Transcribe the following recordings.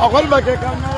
أقول لك كم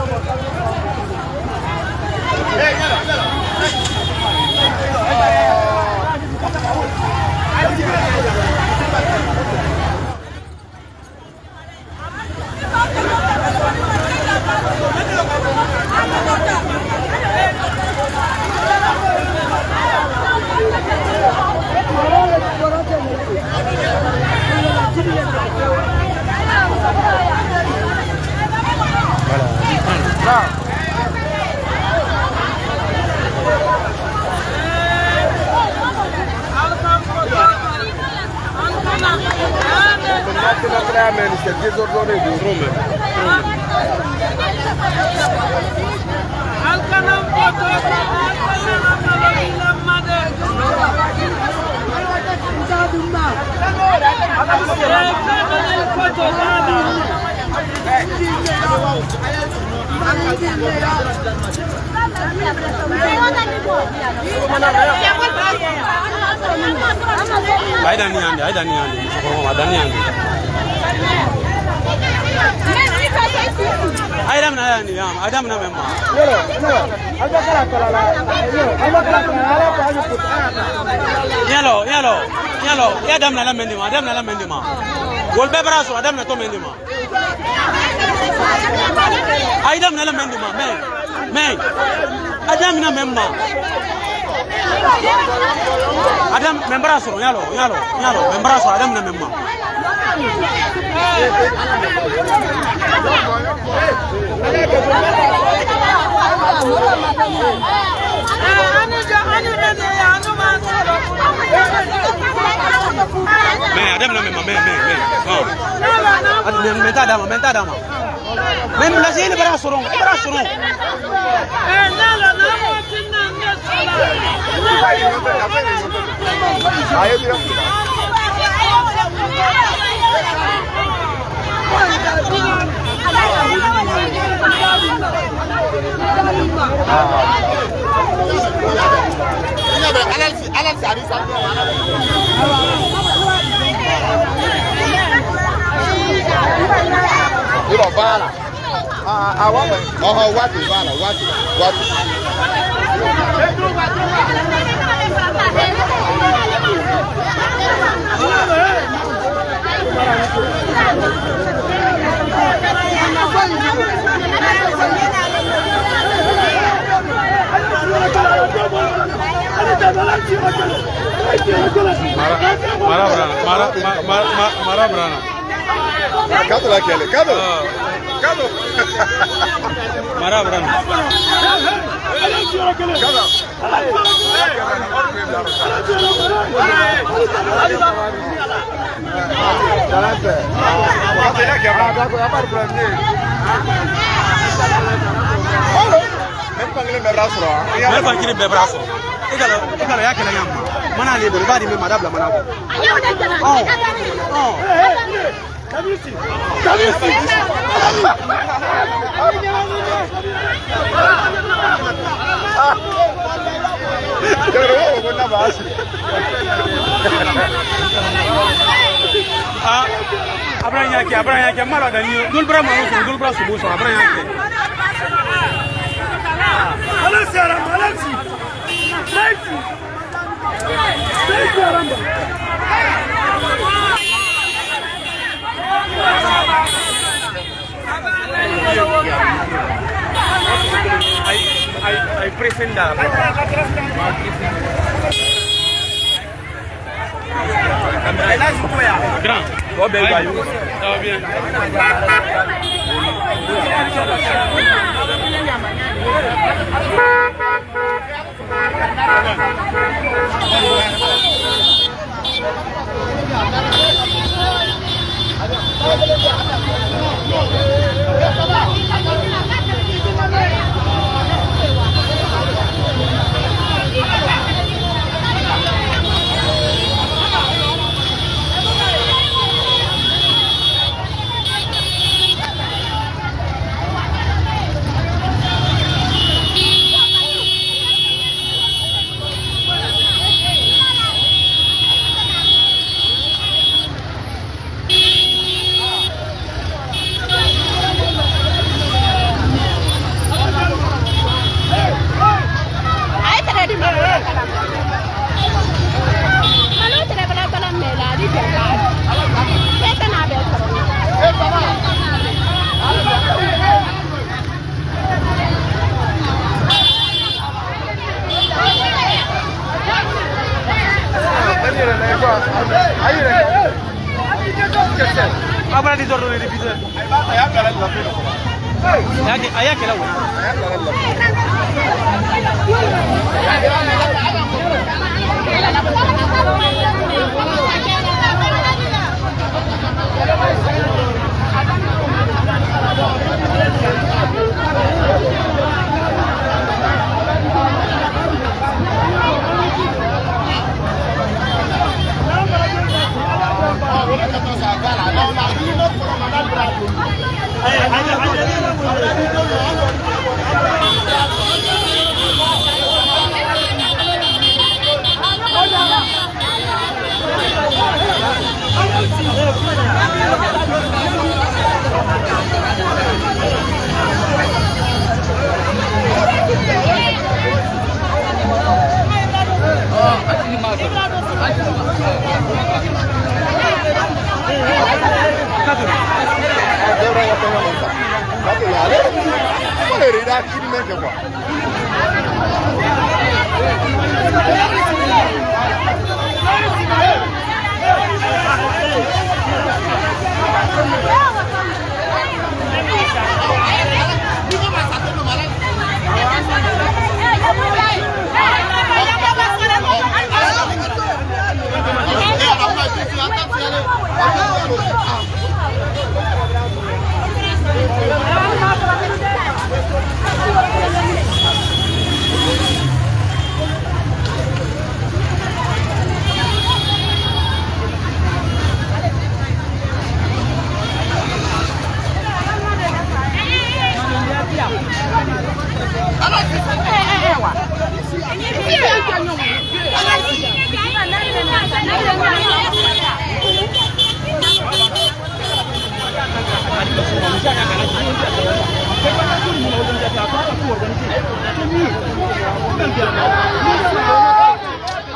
yalo ya damna la mendima gol be braso adamna to mendima ay damna la mendima mais adamna memma adam membraso yalo membraso adamna memma mais adam na memma menta dama même la c'est le braso Mara brana. Cado lá aquele, cado. Mara brana. Merpanquiri be braço. Igalo ya kele yamma. Mana le bari badi me madabla mana ko. Kamisi. Abranya ki mala dani dul bra manu dul bra subu so abranya ki. Alasi aram alasi. Alasi. I present that. Grand. Ó bem, vai. Tá bem.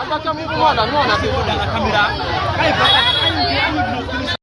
Abacha Mungu mwana, mwana,